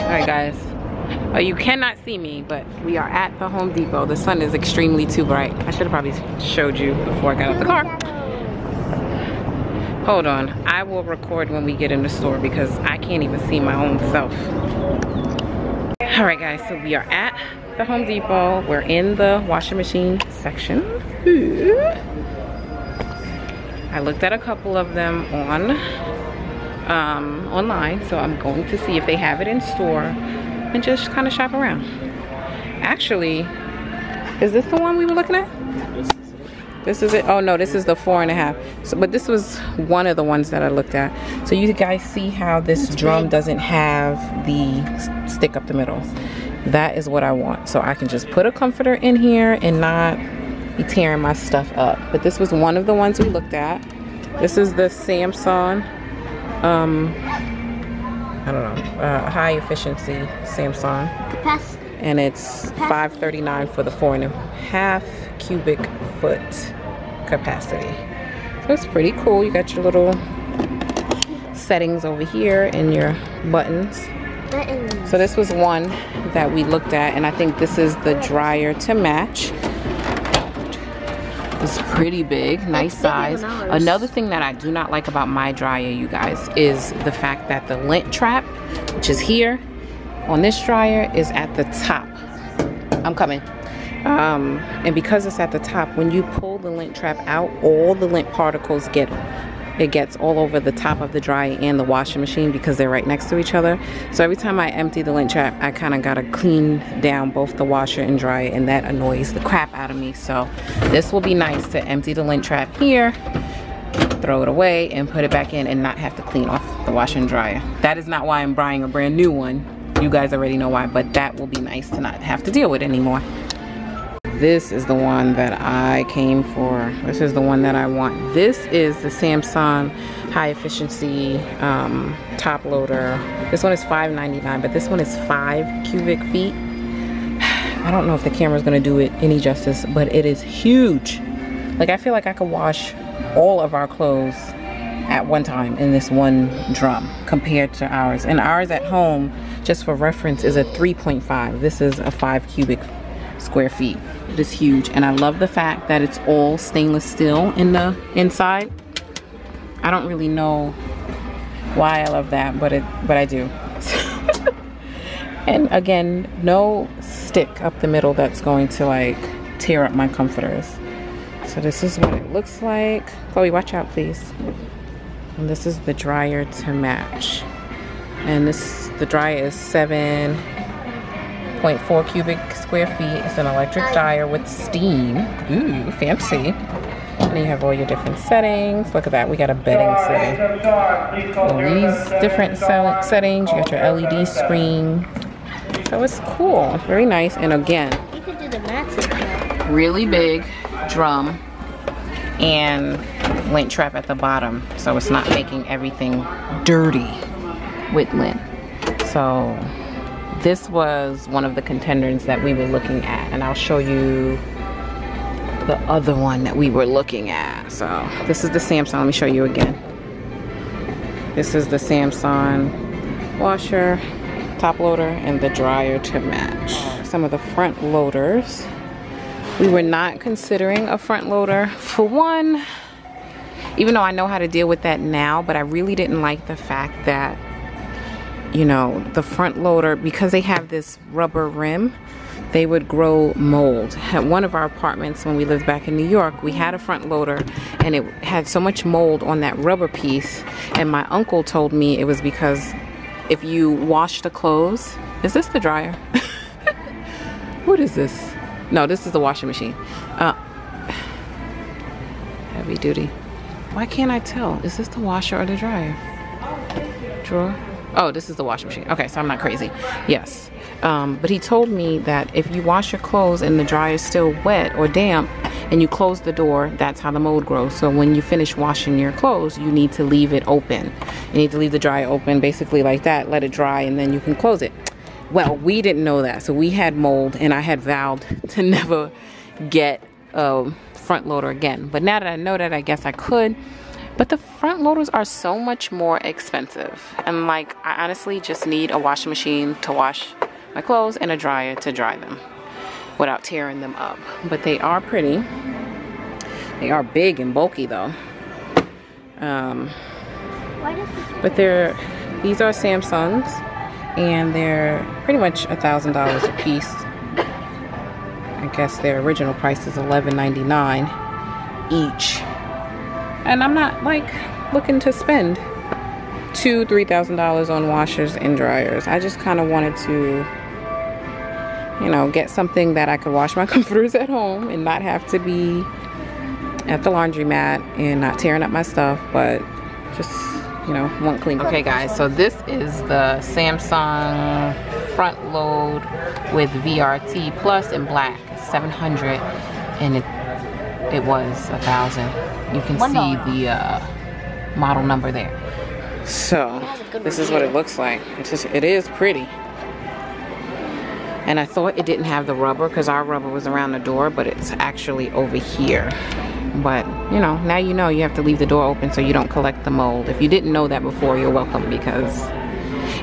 Alright guys, you cannot see me, but we are at the Home Depot. The sun is extremely too bright. I should have probably showed you before I got out the car. Hold on, I will record when we get in the store because I can't even see my own self. Alright guys, so we are at the Home Depot. We're in the washing machine section. I looked at a couple of them online, so I'm going to see if they have it in store and just kind of shop around. Actually, is this the one we were looking at? This is it. Oh no, this is the 4.5. So, but this was one of the ones that I looked at. So you guys see how this drum doesn't have the stick up the middle. That is what I want. So I can just put a comforter in here and not be tearing my stuff up. But this was one of the ones we looked at. This is the Samsung, I don't know, high efficiency Samsung. And it's $539 for the 4.5 cubic foot capacity. So it's pretty cool. You got your little settings over here and your buttons. So this was one that we looked at, and I think this is the dryer to match. It's pretty big, nice size. Another thing that I do not like about my dryer, you guys, is the fact that the lint trap, which is here on this dryer, is at the top. I'm coming. And because it's at the top, when you pull the lint trap out, all the lint particles gets all over the top of the dryer and the washing machine because they're right next to each other. So every time I empty the lint trap, I kind of gotta clean down both the washer and dryer, and that annoys the crap out of me. So this will be nice to empty the lint trap here, throw it away, and put it back in and not have to clean off the washer and dryer. That is not why I'm buying a brand new one. You guys already know why, but that will be nice to not have to deal with anymore. This is the one that I came for. This is the one that I want. This is the Samsung high efficiency top loader. This one is $5.99, but this one is 5 cubic feet. I don't know if the camera's gonna do it any justice, but it is huge. Like, I feel like I could wash all of our clothes at one time in this one drum compared to ours. And ours at home, just for reference, is a 3.5. This is a 5 cubic square feet. It is huge, and I love the fact that it's all stainless steel in the inside. I don't really know why I love that, but I do. And again, no stick up the middle that's going to like tear up my comforters. So this is what it looks like. Chloe, watch out please. And this is the dryer to match. And the dryer is 7.4 cubic square feet. It's an electric dryer with steam. Ooh, fancy. And you have all your different settings. Look at that, we got a bedding setting. And these different settings, you got your LED screen. So it's cool, very nice. And again, you can do the massive really big drum and lint trap at the bottom, so it's not making everything dirty with lint. So this was one of the contenders that we were looking at, and I'll show you the other one that we were looking at. So this is the Samsung. Let me show you again. This is the Samsung washer, top loader, and the dryer to match. Some of the front loaders. We were not considering a front loader. For one, even though I know how to deal with that now, but I really didn't like the fact that, you know, the front loader, because they have this rubber rim, they would grow mold. At one of our apartments when we lived back in New York, we had a front loader and it had so much mold on that rubber piece, and my uncle told me it was because if you wash the clothes, is this the dryer? What is this? No, this is the washing machine. Heavy duty. Why can't I tell? Is this the washer or the dryer? Drawer? Oh, this is the washing machine. Okay, so I'm not crazy. Yes. But he told me that if you wash your clothes and the dryer is still wet or damp and you close the door, that's how the mold grows. So when you finish washing your clothes, you need to leave it open. You need to leave the dryer open basically like that, let it dry, and then you can close it. Well, we didn't know that, so we had mold, and I had vowed to never get a front loader again. But now that I know that, I guess I could. But the front loaders are so much more expensive. And like, I honestly just need a washing machine to wash my clothes and a dryer to dry them without tearing them up. But they are pretty. They are big and bulky though. But these are Samsungs, and they're pretty much $1,000 a piece. I guess their original price is $11.99 each. And I'm not like looking to spend $2,000–$3,000 on washers and dryers. I just kind of wanted to, you know, get something that I could wash my comforters at home and not have to be at the laundromat and not tearing up my stuff, but just, you know, want clean. Okay guys, so this is the Samsung front load with VRT Plus in black, 700, and it was 1,000. You can see the model number there. So this is what it looks like. It is pretty. And I thought it didn't have the rubber because our rubber was around the door, but it's actually over here. But you know, now you know you have to leave the door open so you don't collect the mold. If you didn't know that before, you're welcome, because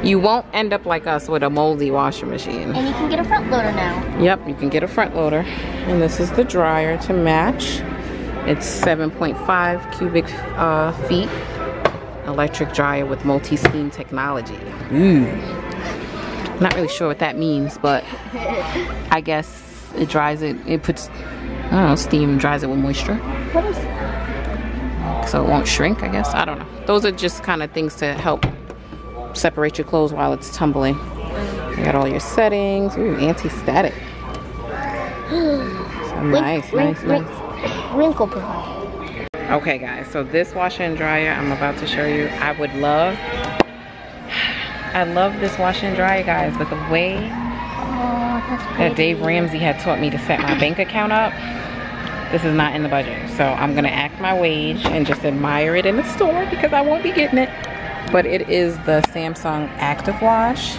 you won't end up like us with a moldy washing machine. And you can get a front loader now. Yep, you can get a front loader. And this is the dryer to match. It's 7.5 cubic feet. Electric dryer with multi-steam technology. Not really sure what that means, but I guess it dries it. It puts, I don't know, steam, dries it with moisture. What is it? So it won't shrink, I guess. I don't know. Those are just kind of things to help separate your clothes while it's tumbling. You got all your settings. Ooh, anti-static. So nice. Wrinkle proof. Okay guys, so this washer and dryer I'm about to show you, I love this washer and dryer, guys, but the way that Dave Ramsey had taught me to set my bank account up, this is not in the budget. So I'm gonna act my wage and just admire it in the store because I won't be getting it. But it is the Samsung Active Wash.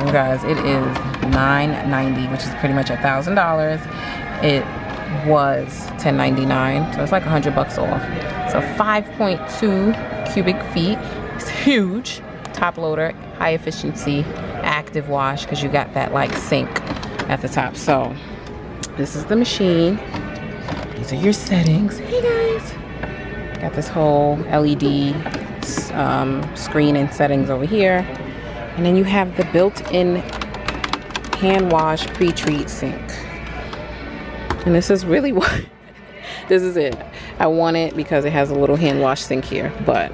You guys, it is $9.90, which is pretty much $1,000. It was $10.99, so it's like $100 off. So 5.2 cubic feet. It's huge. Top loader, high efficiency, active wash, because you got that like sink at the top. So this is the machine. These are your settings. Hey guys, got this whole LED screen and settings over here, and then you have the built-in hand wash pre-treat sink. And this is really what this is it. I want it because it has a little hand wash sink here, but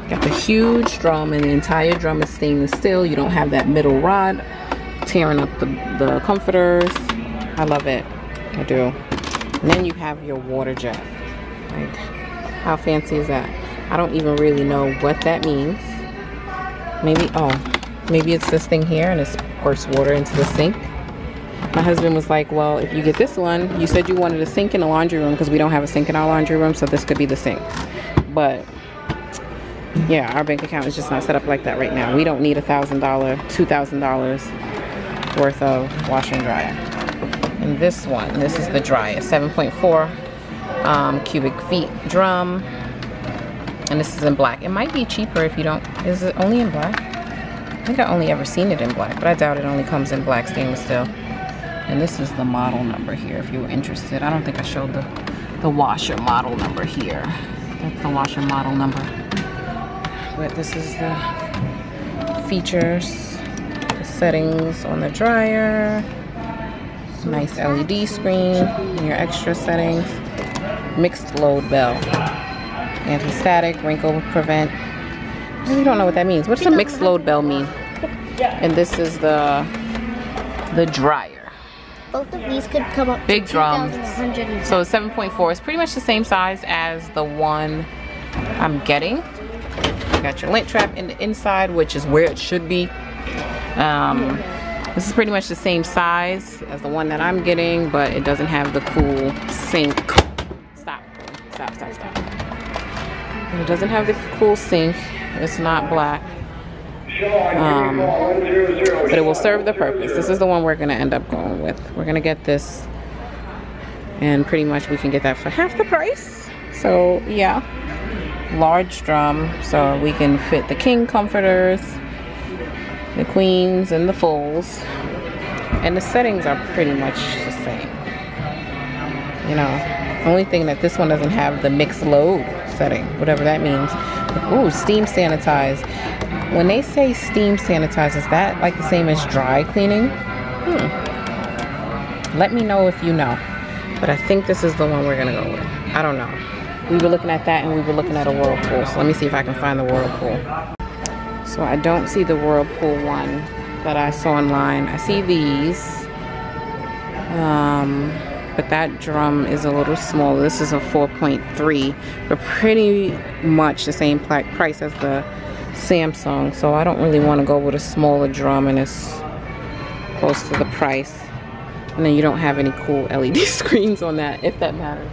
got the huge drum, and the entire drum is stainless steel. You don't have that middle rod tearing up the comforters. I love it. I do. And then you have your water jet. Like, how fancy is that? I don't even really know what that means. Maybe it's this thing here and it squirts water into the sink. My husband was like, well, if you get this one, you said you wanted a sink in the laundry room, because we don't have a sink in our laundry room, so this could be the sink. But yeah, our bank account is just not set up like that right now. We don't need $1,000, $2,000 worth of washer and dryer. And this one, this is the dryer, 7.4 cubic feet drum, and this is in black. It might be cheaper if you don't. Is it only in black? I think I only ever seen it in black, but I doubt it only comes in black stainless steel. And this is the model number here if you were interested. I don't think I showed the washer model number here. That's the washer model number. But this is the features, the settings on the dryer, nice LED screen, and your extra settings, mixed load bell, anti-static, wrinkle prevent. I really don't know what that means. What does a mixed load bell mean? And this is the dryer. Both of these could come up big to drums. 2,100. So 7.4 is pretty much the same size as the one I'm getting. You got your lint trap in the inside, which is where it should be. This is pretty much the same size as the one that I'm getting, but it doesn't have the cool sink. Stop. And it doesn't have the cool sink. It's not black. But it will serve the purpose. This is the one we're going to end up going with. We're going to get this, and pretty much we can get that for half the price. So yeah, large drum, so we can fit the king comforters, the queens, and the fulls. And the settings are pretty much the same. You know, only thing that this one doesn't have the mixed load setting, whatever that means. Ooh, steam sanitize. When they say steam sanitize, is that like the same as dry cleaning? Let me know if you know. But I think this is the one we're gonna go with. I don't know. We were looking at that and we were looking at a Whirlpool. So let me see if I can find the Whirlpool. So I don't see the Whirlpool one that I saw online. I see these. But that drum is a little smaller. This is a 4.3, but pretty much the same price as the Samsung. So I don't really want to go with a smaller drum, and it's close to the price. And then you don't have any cool LED screens on that, if that matters.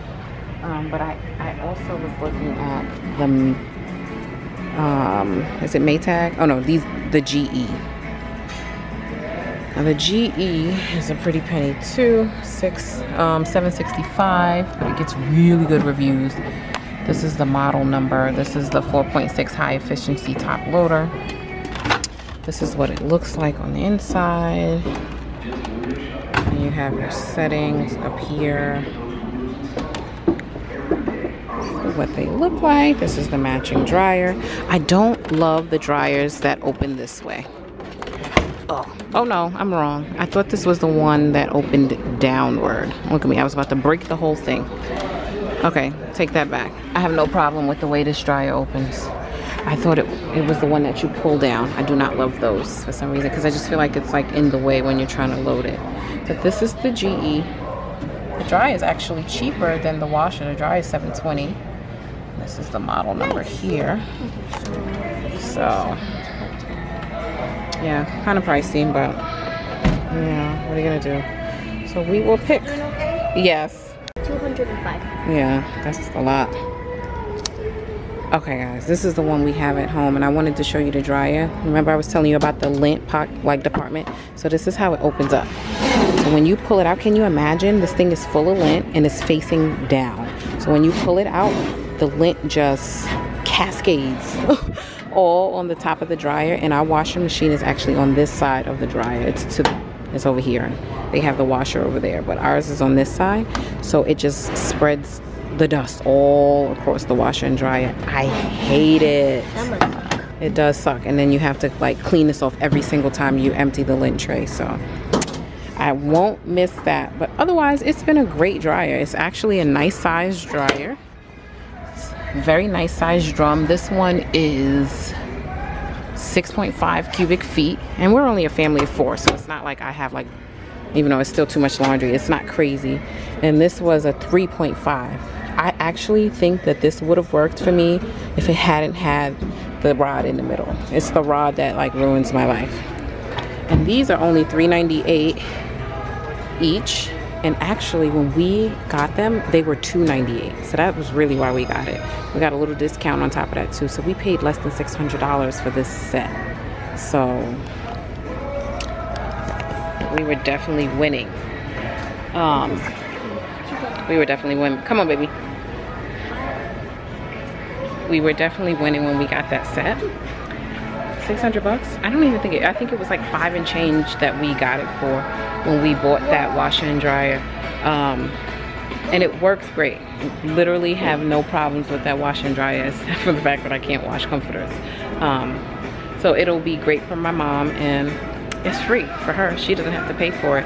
But I also was looking at the, is it Maytag? Oh no, the GE. Now the GE is a pretty penny too, $765, but it gets really good reviews. This is the model number. This is the 4.6 high efficiency top loader. This is what it looks like on the inside. And you have your settings up here. What they look like. This is the matching dryer. I don't love the dryers that open this way. Oh no, I'm wrong. I thought this was the one that opened downward. Look at me, I was about to break the whole thing. Okay, take that back. I have no problem with the way this dryer opens. I thought it was the one that you pull down. I do not love those for some reason, because I just feel like it's like in the way when you're trying to load it. But this is the GE. The dryer is actually cheaper than the washer. The dryer is $720. This is the model number here. So yeah, kind of pricey, but yeah, what are you gonna do? So we will pick. Yes. 205. Yeah, that's a lot. Okay, guys, this is the one we have at home, and I wanted to show you the dryer. Remember, I was telling you about the lint department. So this is how it opens up. So when you pull it out, can you imagine? This thing is full of lint and it's facing down. So when you pull it out, the lint just cascades all on the top of the dryer, and our washing machine is actually on this side of the dryer. It's over here. They have the washer over there, but ours is on this side, so it just spreads the dust all across the washer and dryer. I hate it. That must suck. It does suck, and then you have to like clean this off every single time you empty the lint tray. So I won't miss that, but otherwise it's been a great dryer. It's actually a nice sized dryer. Very nice sized drum. This one is 6.5 cubic feet, and we're only a family of 4, so it's not like I have like, even though it's still too much laundry, it's not crazy. And this was a 3.5. I actually think that this would have worked for me if it hadn't had the rod in the middle. It's the rod that like ruins my life. And these are only $3.98 each. And actually, when we got them, they were $2.98. So that was really why we got it. We got a little discount on top of that too. So we paid less than $600 for this set. So we were definitely winning. We were definitely winning. Come on, baby. We were definitely winning when we got that set. 600 bucks? I don't even think I think it was like 5 and change that we got it for when we bought that washer and dryer. And it works great. Literally have no problems with that washer and dryer, except for the fact that I can't wash comforters. So it'll be great for my mom, and it's free for her. She doesn't have to pay for it.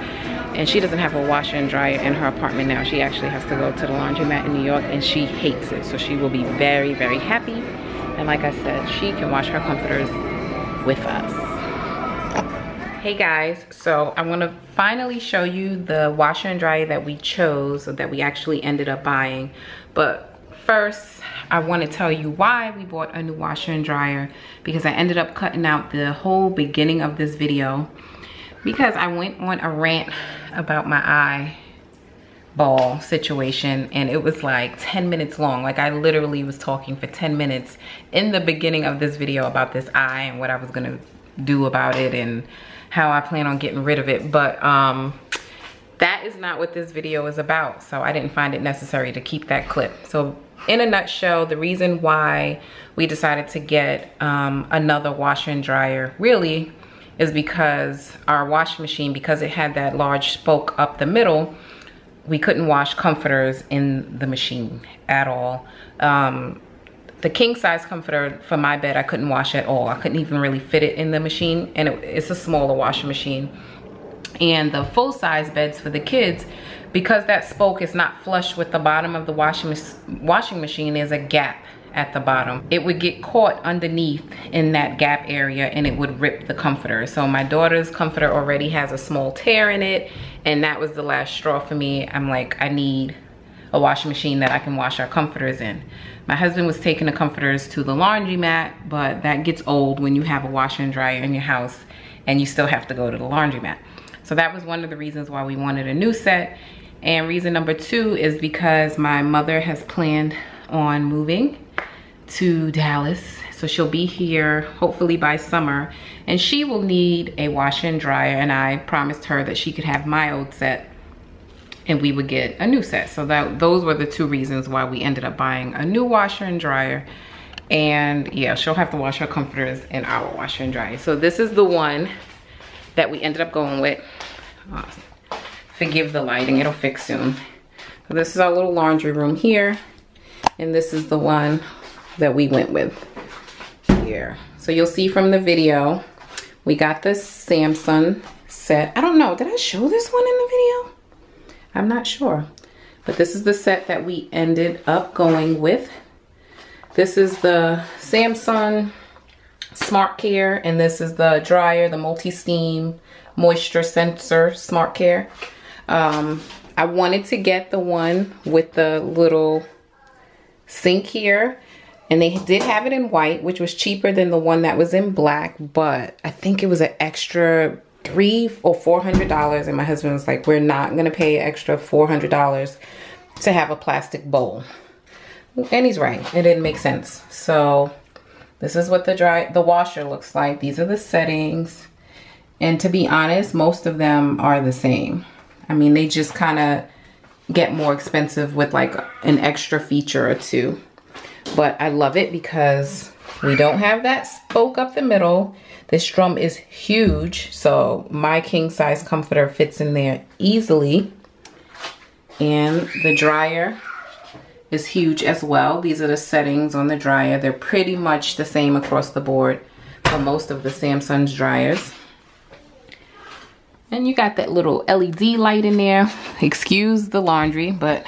And she doesn't have a washer and dryer in her apartment now. She actually has to go to the laundromat in New York, and she hates it. So she will be very, very happy. And like I said, she can wash her comforters with us. Hey guys, so I'm gonna finally show you the washer and dryer that we chose, or that we actually ended up buying. But first, I want to tell you why we bought a new washer and dryer, because I ended up cutting out the whole beginning of this video because I went on a rant about my eyeball situation, and it was like 10 minutes long. Like I literally was talking for 10 minutes in the beginning of this video about this eye and what I was gonna do about it and how I plan on getting rid of it. But that is not what this video is about, so I didn't find it necessary to keep that clip. So in a nutshell, the reason why we decided to get another washer and dryer really is because our washing machine, because it had that large spoke up the middle, we couldn't wash comforters in the machine at all. The king size comforter for my bed, I couldn't wash at all. I couldn't even really fit it in the machine, and it's a smaller washing machine. And the full size beds for the kids, because that spoke is not flush with the bottom of the washing machine, there's a gap at the bottom. It would get caught underneath in that gap area and it would rip the comforter. So my daughter's comforter already has a small tear in it, and that was the last straw for me. I'm like, I need a washing machine that I can wash our comforters in. My husband was taking the comforters to the laundromat, but that gets old when you have a washer and dryer in your house and you still have to go to the laundromat. So that was one of the reasons why we wanted a new set. And reason number two is because my mother has planned on moving to Dallas. So she'll be here hopefully by summer, and she will need a washer and dryer, and I promised her that she could have my old set and we would get a new set. So those were the two reasons why we ended up buying a new washer and dryer. And yeah, she'll have to wash her comforters in our washer and dryer. So this is the one that we ended up going with. Forgive the lighting, it'll fix soon. So this is our little laundry room here, and this is the one that we went with here. So you'll see from the video, we got this Samsung set. I don't know, did I show this one in the video? I'm not sure, but this is the set that we ended up going with. This is the Samsung Smart Care, and this is the dryer, the multi-steam moisture sensor Smart Care. I wanted to get the one with the little sink here, and they did have it in white, which was cheaper than the one that was in black, but I think it was an extra $300 or $400, and my husband was like, we're not gonna pay extra $400 to have a plastic bowl. And he's right, it didn't make sense. So this is what the washer looks like. These are the settings, and to be honest, most of them are the same. I mean, they just kind of get more expensive with like an extra feature or two. But I love it because we don't have that spoke up the middle. This drum is huge, so my king size comforter fits in there easily. And the dryer is huge as well. These are the settings on the dryer. They're pretty much the same across the board for most of the Samsung's dryers. And you got that little LED light in there. Excuse the laundry, but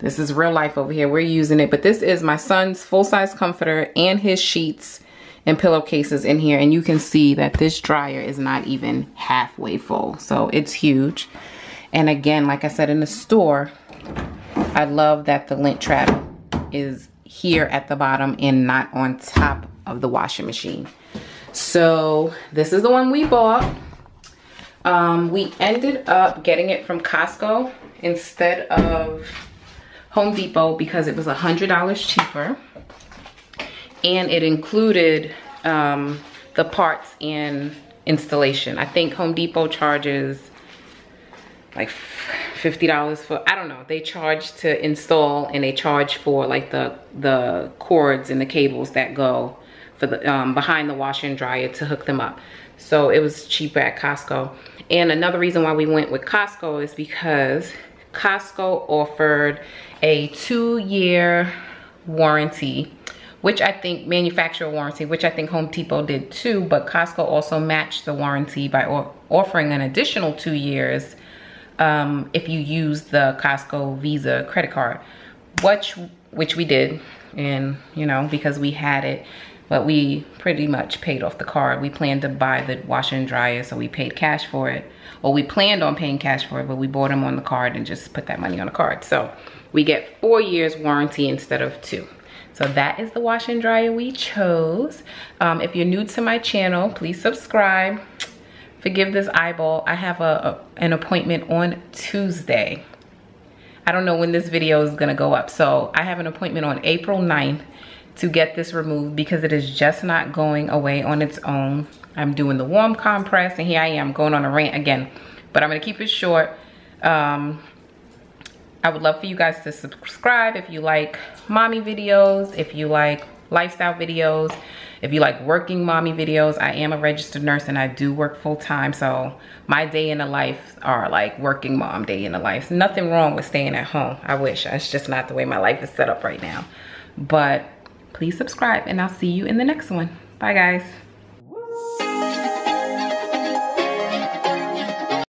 this is real life over here. We're using it. But this is my son's full-size comforter and his sheets and pillowcases in here. And you can see that this dryer is not even halfway full. So it's huge. And again, like I said in the store, I love that the lint trap is here at the bottom and not on top of the washing machine. So this is the one we bought. We ended up getting it from Costco instead of Home Depot because it was $100 cheaper, and it included the parts and installation. I think Home Depot charges like $50 for, I don't know, they charge to install, and they charge for like the cords and the cables that go for the behind the washer and dryer to hook them up. So it was cheaper at Costco. And another reason why we went with Costco is because Costco offered a 2-year warranty, which I think, manufacturer warranty, which I think Home Depot did too, but Costco also matched the warranty by offering an additional 2 years if you use the Costco Visa credit card, which we did, and you know, because we had it, but we pretty much paid off the card. We planned to buy the washer and dryer, so we paid cash for it. Or we planned on paying cash for it, but we bought them on the card and just put that money on the card. So we get 4 years warranty instead of 2. So that is the washer and dryer we chose. If you're new to my channel, please subscribe. Forgive this eyeball. I have an appointment on Tuesday. I don't know when this video is gonna go up. So I have an appointment on April 9th to get this removed because it is just not going away on its own. I'm doing the warm compress, and here I am going on a rant again, but I'm gonna keep it short. I would love for you guys to subscribe if you like mommy videos, if you like lifestyle videos, if you like working mommy videos. I am a registered nurse and I do work full-time, so my day in the life are like working mom day in the life. Nothing wrong with staying at home. I wish. It's just not the way my life is set up right now. But please subscribe and I'll see you in the next one. Bye guys.